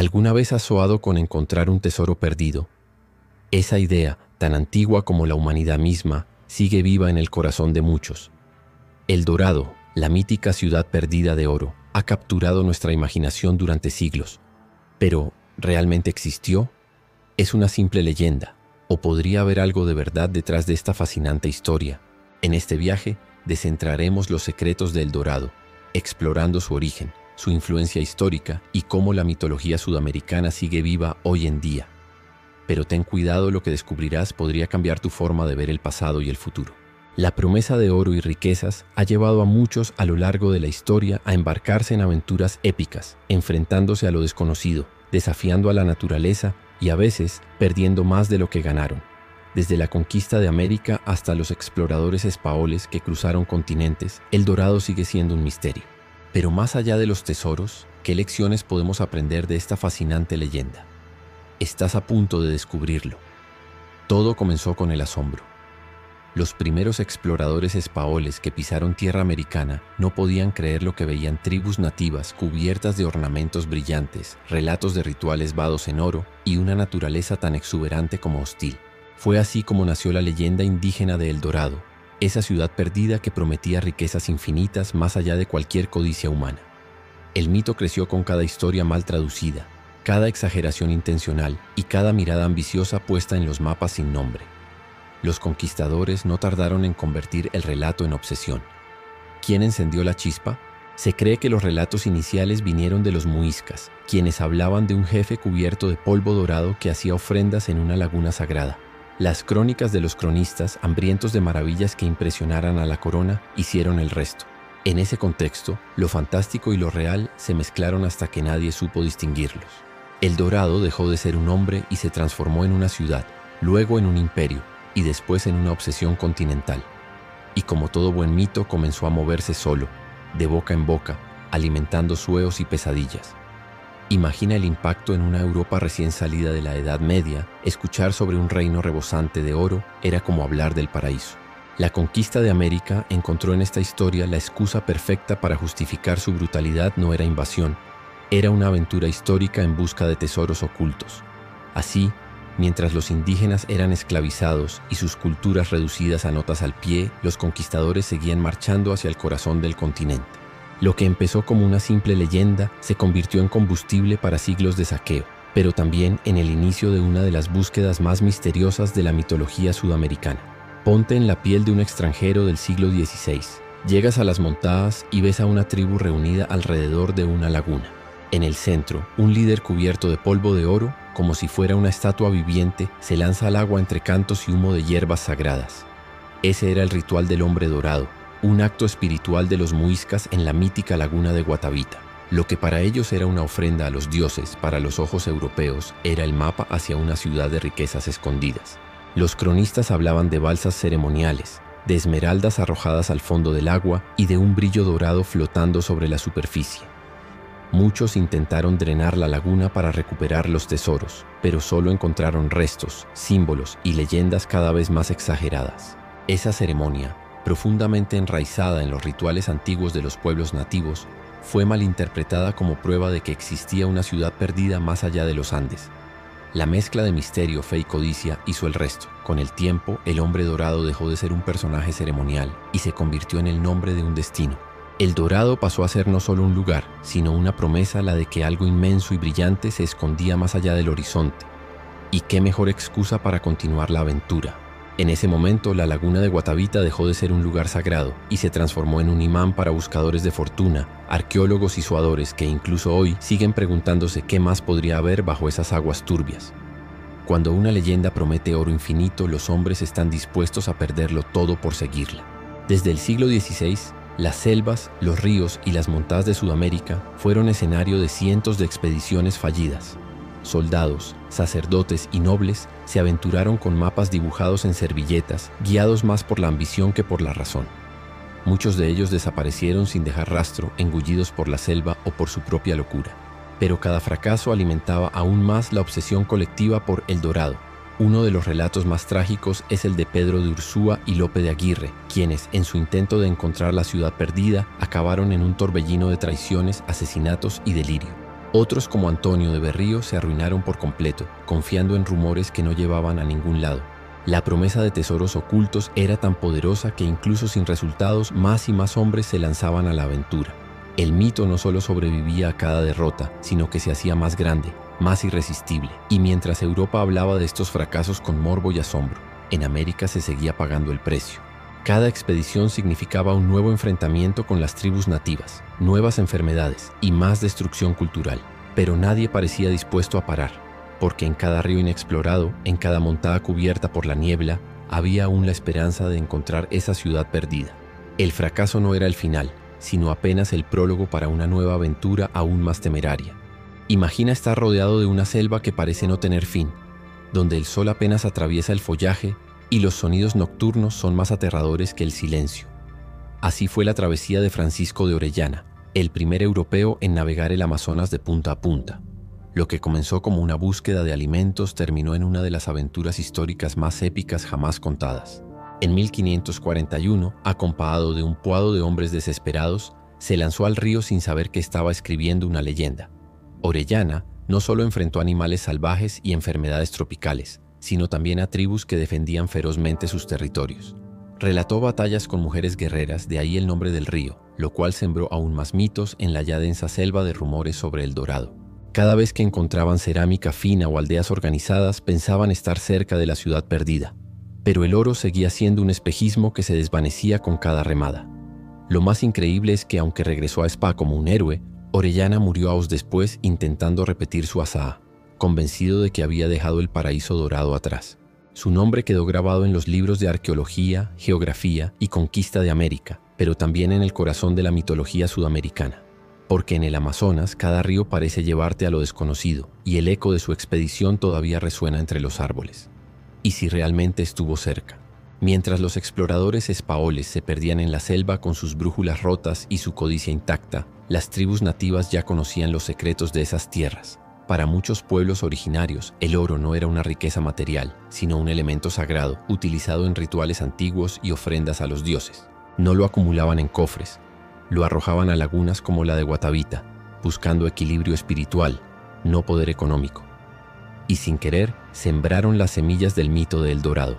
¿Alguna vez has soñado con encontrar un tesoro perdido? Esa idea, tan antigua como la humanidad misma, sigue viva en el corazón de muchos. El Dorado, la mítica ciudad perdida de oro, ha capturado nuestra imaginación durante siglos. Pero, ¿realmente existió? ¿Es una simple leyenda? ¿O podría haber algo de verdad detrás de esta fascinante historia? En este viaje, descentraremos los secretos de El Dorado, explorando su origen, su influencia histórica y cómo la mitología sudamericana sigue viva hoy en día. Pero ten cuidado, lo que descubrirás podría cambiar tu forma de ver el pasado y el futuro. La promesa de oro y riquezas ha llevado a muchos a lo largo de la historia a embarcarse en aventuras épicas, enfrentándose a lo desconocido, desafiando a la naturaleza y a veces perdiendo más de lo que ganaron. Desde la conquista de América hasta los exploradores españoles que cruzaron continentes, El Dorado sigue siendo un misterio. Pero más allá de los tesoros, ¿qué lecciones podemos aprender de esta fascinante leyenda? Estás a punto de descubrirlo. Todo comenzó con el asombro. Los primeros exploradores españoles que pisaron tierra americana no podían creer lo que veían: tribus nativas cubiertas de ornamentos brillantes, relatos de rituales bañados en oro y una naturaleza tan exuberante como hostil. Fue así como nació la leyenda indígena de El Dorado, esa ciudad perdida que prometía riquezas infinitas más allá de cualquier codicia humana. El mito creció con cada historia mal traducida, cada exageración intencional y cada mirada ambiciosa puesta en los mapas sin nombre. Los conquistadores no tardaron en convertir el relato en obsesión. ¿Quién encendió la chispa? Se cree que los relatos iniciales vinieron de los muiscas, quienes hablaban de un jefe cubierto de polvo dorado que hacía ofrendas en una laguna sagrada. Las crónicas de los cronistas, hambrientos de maravillas que impresionaran a la corona, hicieron el resto. En ese contexto, lo fantástico y lo real se mezclaron hasta que nadie supo distinguirlos. El Dorado dejó de ser un hombre y se transformó en una ciudad, luego en un imperio, y después en una obsesión continental. Y como todo buen mito, comenzó a moverse solo, de boca en boca, alimentando sueños y pesadillas. Imagina el impacto en una Europa recién salida de la Edad Media. Escuchar sobre un reino rebosante de oro era como hablar del paraíso. La conquista de América encontró en esta historia la excusa perfecta para justificar su brutalidad. No era invasión, era una aventura histórica en busca de tesoros ocultos. Así, mientras los indígenas eran esclavizados y sus culturas reducidas a notas al pie, los conquistadores seguían marchando hacia el corazón del continente. Lo que empezó como una simple leyenda se convirtió en combustible para siglos de saqueo, pero también en el inicio de una de las búsquedas más misteriosas de la mitología sudamericana. Ponte en la piel de un extranjero del siglo XVI. Llegas a las montañas y ves a una tribu reunida alrededor de una laguna. En el centro, un líder cubierto de polvo de oro, como si fuera una estatua viviente, se lanza al agua entre cantos y humo de hierbas sagradas. Ese era el ritual del hombre dorado, un acto espiritual de los muiscas en la mítica laguna de Guatavita. Lo que para ellos era una ofrenda a los dioses, para los ojos europeos era el mapa hacia una ciudad de riquezas escondidas. Los cronistas hablaban de balsas ceremoniales, de esmeraldas arrojadas al fondo del agua y de un brillo dorado flotando sobre la superficie. Muchos intentaron drenar la laguna para recuperar los tesoros, pero solo encontraron restos, símbolos y leyendas cada vez más exageradas. Esa ceremonia, profundamente enraizada en los rituales antiguos de los pueblos nativos, fue malinterpretada como prueba de que existía una ciudad perdida más allá de los Andes. La mezcla de misterio, fe y codicia hizo el resto. Con el tiempo, el hombre dorado dejó de ser un personaje ceremonial y se convirtió en el nombre de un destino. El Dorado pasó a ser no solo un lugar, sino una promesa, la de que algo inmenso y brillante se escondía más allá del horizonte. ¿Y qué mejor excusa para continuar la aventura? En ese momento, la laguna de Guatavita dejó de ser un lugar sagrado y se transformó en un imán para buscadores de fortuna, arqueólogos y soadores que incluso hoy siguen preguntándose qué más podría haber bajo esas aguas turbias. Cuando una leyenda promete oro infinito, los hombres están dispuestos a perderlo todo por seguirla. Desde el siglo XVI, las selvas, los ríos y las montañas de Sudamérica fueron escenario de cientos de expediciones fallidas. Soldados, sacerdotes y nobles se aventuraron con mapas dibujados en servilletas, guiados más por la ambición que por la razón. Muchos de ellos desaparecieron sin dejar rastro, engullidos por la selva o por su propia locura. Pero cada fracaso alimentaba aún más la obsesión colectiva por El Dorado. Uno de los relatos más trágicos es el de Pedro de Ursúa y Lope de Aguirre, quienes, en su intento de encontrar la ciudad perdida, acabaron en un torbellino de traiciones, asesinatos y delirio. Otros, como Antonio de Berrío, se arruinaron por completo, confiando en rumores que no llevaban a ningún lado. La promesa de tesoros ocultos era tan poderosa que incluso sin resultados, más y más hombres se lanzaban a la aventura. El mito no solo sobrevivía a cada derrota, sino que se hacía más grande, más irresistible. Y mientras Europa hablaba de estos fracasos con morbo y asombro, en América se seguía pagando el precio. Cada expedición significaba un nuevo enfrentamiento con las tribus nativas, nuevas enfermedades y más destrucción cultural. Pero nadie parecía dispuesto a parar, porque en cada río inexplorado, en cada montada cubierta por la niebla, había aún la esperanza de encontrar esa ciudad perdida. El fracaso no era el final, sino apenas el prólogo para una nueva aventura aún más temeraria. Imagina estar rodeado de una selva que parece no tener fin, donde el sol apenas atraviesa el follaje y los sonidos nocturnos son más aterradores que el silencio. Así fue la travesía de Francisco de Orellana, el primer europeo en navegar el Amazonas de punta a punta. Lo que comenzó como una búsqueda de alimentos terminó en una de las aventuras históricas más épicas jamás contadas. En 1541, acompañado de un puado de hombres desesperados, se lanzó al río sin saber que estaba escribiendo una leyenda. Orellana no solo enfrentó animales salvajes y enfermedades tropicales, sino también a tribus que defendían ferozmente sus territorios. Relató batallas con mujeres guerreras, de ahí el nombre del río, lo cual sembró aún más mitos en la ya densa selva de rumores sobre El Dorado. Cada vez que encontraban cerámica fina o aldeas organizadas, pensaban estar cerca de la ciudad perdida. Pero el oro seguía siendo un espejismo que se desvanecía con cada remada. Lo más increíble es que, aunque regresó a Spa como un héroe, Orellana murió años después intentando repetir su hazaña, convencido de que había dejado el paraíso dorado atrás. Su nombre quedó grabado en los libros de arqueología, geografía y conquista de América, pero también en el corazón de la mitología sudamericana. Porque en el Amazonas cada río parece llevarte a lo desconocido y el eco de su expedición todavía resuena entre los árboles. ¿Y si realmente estuvo cerca? Mientras los exploradores espaoles se perdían en la selva con sus brújulas rotas y su codicia intacta, las tribus nativas ya conocían los secretos de esas tierras. Para muchos pueblos originarios, el oro no era una riqueza material, sino un elemento sagrado, utilizado en rituales antiguos y ofrendas a los dioses. No lo acumulaban en cofres, lo arrojaban a lagunas como la de Guatavita, buscando equilibrio espiritual, no poder económico. Y sin querer, sembraron las semillas del mito de El Dorado.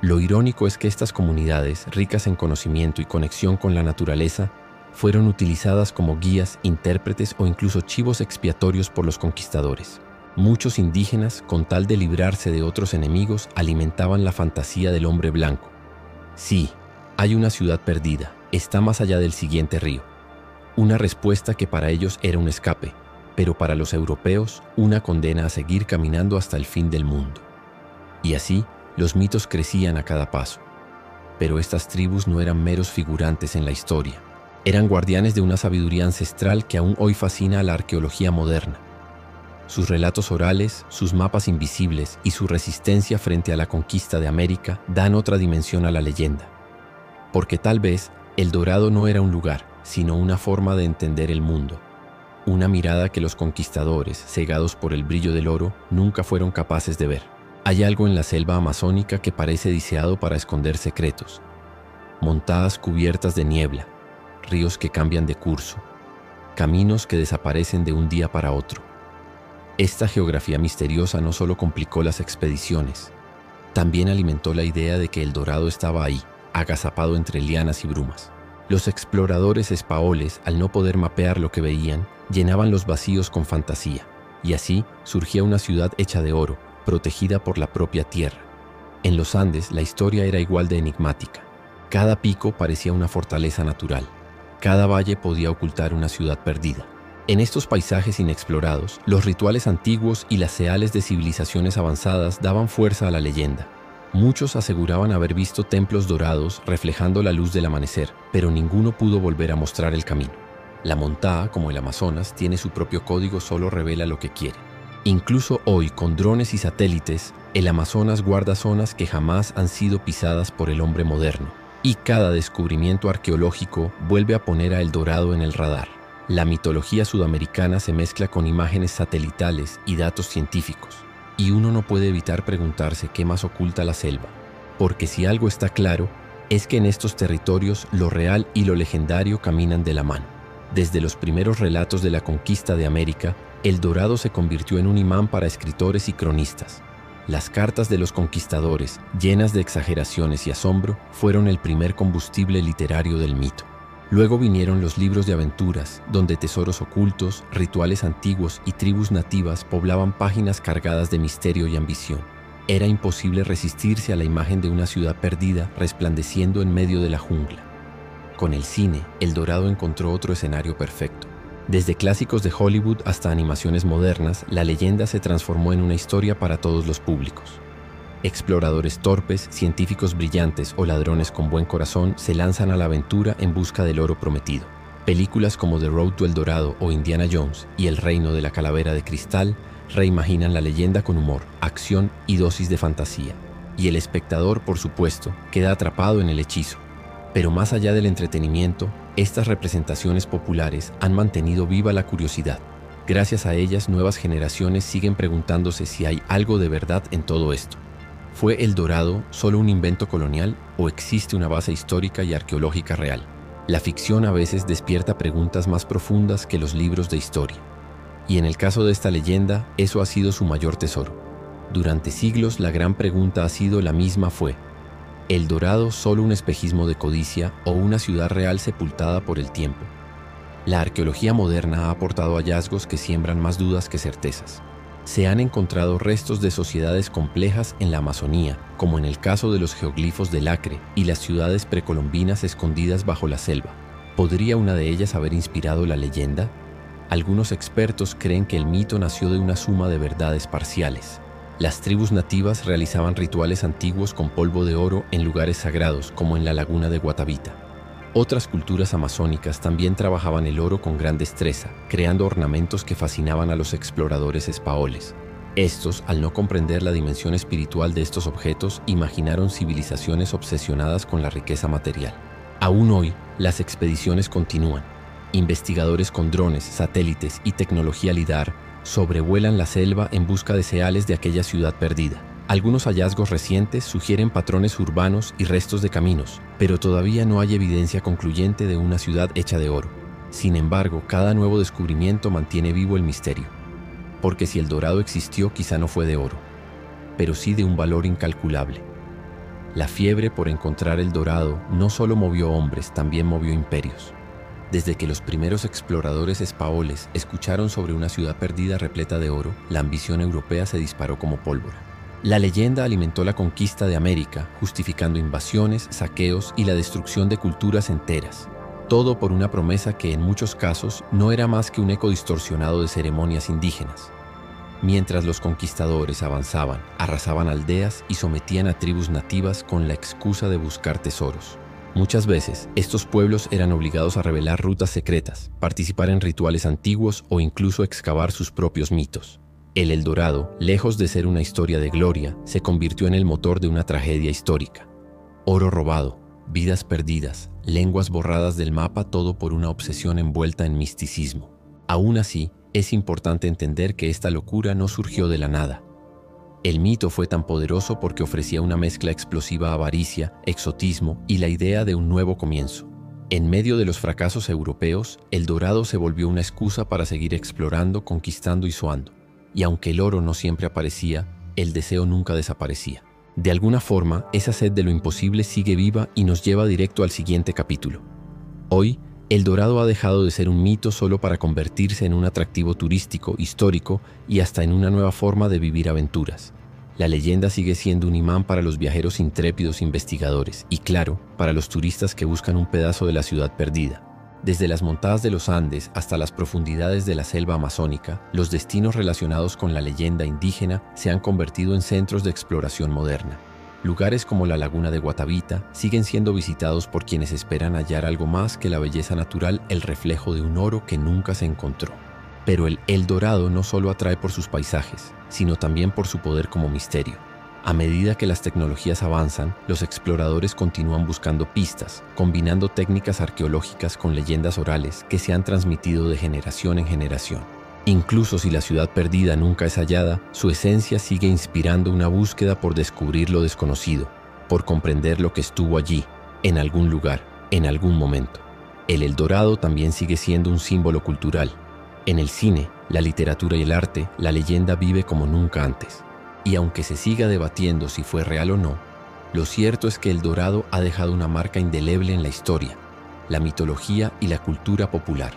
Lo irónico es que estas comunidades, ricas en conocimiento y conexión con la naturaleza, fueron utilizadas como guías, intérpretes o incluso chivos expiatorios por los conquistadores. Muchos indígenas, con tal de librarse de otros enemigos, alimentaban la fantasía del hombre blanco. Sí, hay una ciudad perdida, está más allá del siguiente río. Una respuesta que para ellos era un escape, pero para los europeos, una condena a seguir caminando hasta el fin del mundo. Y así, los mitos crecían a cada paso. Pero estas tribus no eran meros figurantes en la historia. Eran guardianes de una sabiduría ancestral que aún hoy fascina a la arqueología moderna. Sus relatos orales, sus mapas invisibles y su resistencia frente a la conquista de América dan otra dimensión a la leyenda. Porque tal vez El Dorado no era un lugar, sino una forma de entender el mundo. Una mirada que los conquistadores, cegados por el brillo del oro, nunca fueron capaces de ver. Hay algo en la selva amazónica que parece diseñado para esconder secretos. Montadas cubiertas de niebla, ríos que cambian de curso, caminos que desaparecen de un día para otro. Esta geografía misteriosa no solo complicó las expediciones, también alimentó la idea de que El Dorado estaba ahí, agazapado entre lianas y brumas. Los exploradores espaoles, al no poder mapear lo que veían, llenaban los vacíos con fantasía, y así surgía una ciudad hecha de oro, protegida por la propia tierra. En los Andes la historia era igual de enigmática. Cada pico parecía una fortaleza natural. Cada valle podía ocultar una ciudad perdida. En estos paisajes inexplorados, los rituales antiguos y las señales de civilizaciones avanzadas daban fuerza a la leyenda. Muchos aseguraban haber visto templos dorados reflejando la luz del amanecer, pero ninguno pudo volver a mostrar el camino. La montaña, como el Amazonas, tiene su propio código, solo revela lo que quiere. Incluso hoy, con drones y satélites, el Amazonas guarda zonas que jamás han sido pisadas por el hombre moderno. Y cada descubrimiento arqueológico vuelve a poner a El Dorado en el radar. La mitología sudamericana se mezcla con imágenes satelitales y datos científicos, y uno no puede evitar preguntarse qué más oculta la selva, porque si algo está claro, es que en estos territorios lo real y lo legendario caminan de la mano. Desde los primeros relatos de la conquista de América, El Dorado se convirtió en un imán para escritores y cronistas. Las cartas de los conquistadores, llenas de exageraciones y asombro, fueron el primer combustible literario del mito. Luego vinieron los libros de aventuras, donde tesoros ocultos, rituales antiguos y tribus nativas poblaban páginas cargadas de misterio y ambición. Era imposible resistirse a la imagen de una ciudad perdida resplandeciendo en medio de la jungla. Con el cine, El Dorado encontró otro escenario perfecto. Desde clásicos de Hollywood hasta animaciones modernas, la leyenda se transformó en una historia para todos los públicos. Exploradores torpes, científicos brillantes o ladrones con buen corazón se lanzan a la aventura en busca del oro prometido. Películas como The Road to El Dorado o Indiana Jones y El Reino de la Calavera de Cristal reimaginan la leyenda con humor, acción y dosis de fantasía. Y el espectador, por supuesto, queda atrapado en el hechizo. Pero más allá del entretenimiento, estas representaciones populares han mantenido viva la curiosidad. Gracias a ellas, nuevas generaciones siguen preguntándose si hay algo de verdad en todo esto. ¿Fue El Dorado solo un invento colonial o existe una base histórica y arqueológica real? La ficción a veces despierta preguntas más profundas que los libros de historia. Y en el caso de esta leyenda, eso ha sido su mayor tesoro. Durante siglos, la gran pregunta ha sido la misma: ¿El Dorado solo un espejismo de codicia o una ciudad real sepultada por el tiempo? La arqueología moderna ha aportado hallazgos que siembran más dudas que certezas. Se han encontrado restos de sociedades complejas en la Amazonía, como en el caso de los geoglifos del Acre y las ciudades precolombinas escondidas bajo la selva. ¿Podría una de ellas haber inspirado la leyenda? Algunos expertos creen que el mito nació de una suma de verdades parciales. Las tribus nativas realizaban rituales antiguos con polvo de oro en lugares sagrados, como en la laguna de Guatavita. Otras culturas amazónicas también trabajaban el oro con gran destreza, creando ornamentos que fascinaban a los exploradores espaoles. Estos, al no comprender la dimensión espiritual de estos objetos, imaginaron civilizaciones obsesionadas con la riqueza material. Aún hoy, las expediciones continúan. Investigadores con drones, satélites y tecnología LIDAR sobrevuelan la selva en busca de señales de aquella ciudad perdida. Algunos hallazgos recientes sugieren patrones urbanos y restos de caminos, pero todavía no hay evidencia concluyente de una ciudad hecha de oro. Sin embargo, cada nuevo descubrimiento mantiene vivo el misterio. Porque si El Dorado existió, quizá no fue de oro, pero sí de un valor incalculable. La fiebre por encontrar El Dorado no solo movió hombres, también movió imperios. Desde que los primeros exploradores espaoles escucharon sobre una ciudad perdida repleta de oro, la ambición europea se disparó como pólvora. La leyenda alimentó la conquista de América, justificando invasiones, saqueos y la destrucción de culturas enteras. Todo por una promesa que en muchos casos no era más que un eco distorsionado de ceremonias indígenas. Mientras los conquistadores avanzaban, arrasaban aldeas y sometían a tribus nativas con la excusa de buscar tesoros. Muchas veces, estos pueblos eran obligados a revelar rutas secretas, participar en rituales antiguos o incluso excavar sus propios mitos. El Dorado, lejos de ser una historia de gloria, se convirtió en el motor de una tragedia histórica. Oro robado, vidas perdidas, lenguas borradas del mapa, todo por una obsesión envuelta en misticismo. Aún así, es importante entender que esta locura no surgió de la nada. El mito fue tan poderoso porque ofrecía una mezcla explosiva de avaricia, exotismo y la idea de un nuevo comienzo. En medio de los fracasos europeos, El Dorado se volvió una excusa para seguir explorando, conquistando y soñando. Y aunque el oro no siempre aparecía, el deseo nunca desaparecía. De alguna forma, esa sed de lo imposible sigue viva y nos lleva directo al siguiente capítulo. Hoy, El Dorado ha dejado de ser un mito solo para convertirse en un atractivo turístico, histórico y hasta en una nueva forma de vivir aventuras. La leyenda sigue siendo un imán para los viajeros intrépidos investigadores y, claro, para los turistas que buscan un pedazo de la ciudad perdida. Desde las montañas de los Andes hasta las profundidades de la selva amazónica, los destinos relacionados con la leyenda indígena se han convertido en centros de exploración moderna. Lugares como la laguna de Guatavita siguen siendo visitados por quienes esperan hallar algo más que la belleza natural, el reflejo de un oro que nunca se encontró. Pero El Dorado no solo atrae por sus paisajes, sino también por su poder como misterio. A medida que las tecnologías avanzan, los exploradores continúan buscando pistas, combinando técnicas arqueológicas con leyendas orales que se han transmitido de generación en generación. Incluso si la ciudad perdida nunca es hallada, su esencia sigue inspirando una búsqueda por descubrir lo desconocido, por comprender lo que estuvo allí, en algún lugar, en algún momento. El Eldorado también sigue siendo un símbolo cultural. En el cine, la literatura y el arte, la leyenda vive como nunca antes. Y aunque se siga debatiendo si fue real o no, lo cierto es que El Dorado ha dejado una marca indeleble en la historia, la mitología y la cultura popular.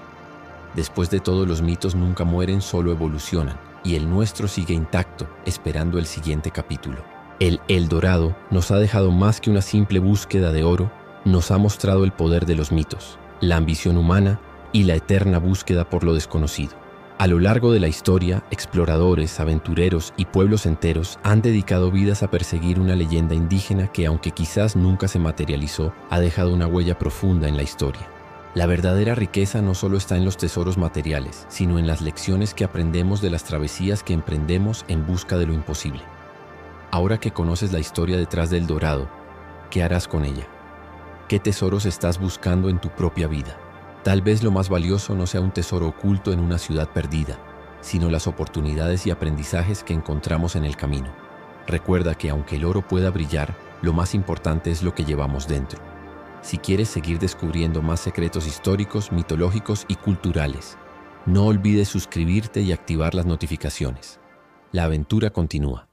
Después de todo, los mitos nunca mueren, solo evolucionan, y el nuestro sigue intacto, esperando el siguiente capítulo. El Dorado nos ha dejado más que una simple búsqueda de oro, nos ha mostrado el poder de los mitos, la ambición humana y la eterna búsqueda por lo desconocido. A lo largo de la historia, exploradores, aventureros y pueblos enteros han dedicado vidas a perseguir una leyenda indígena que, aunque quizás nunca se materializó, ha dejado una huella profunda en la historia. La verdadera riqueza no solo está en los tesoros materiales, sino en las lecciones que aprendemos de las travesías que emprendemos en busca de lo imposible. Ahora que conoces la historia detrás del Dorado, ¿qué harás con ella? ¿Qué tesoros estás buscando en tu propia vida? Tal vez lo más valioso no sea un tesoro oculto en una ciudad perdida, sino las oportunidades y aprendizajes que encontramos en el camino. Recuerda que aunque el oro pueda brillar, lo más importante es lo que llevamos dentro. Si quieres seguir descubriendo más secretos históricos, mitológicos y culturales, no olvides suscribirte y activar las notificaciones. La aventura continúa.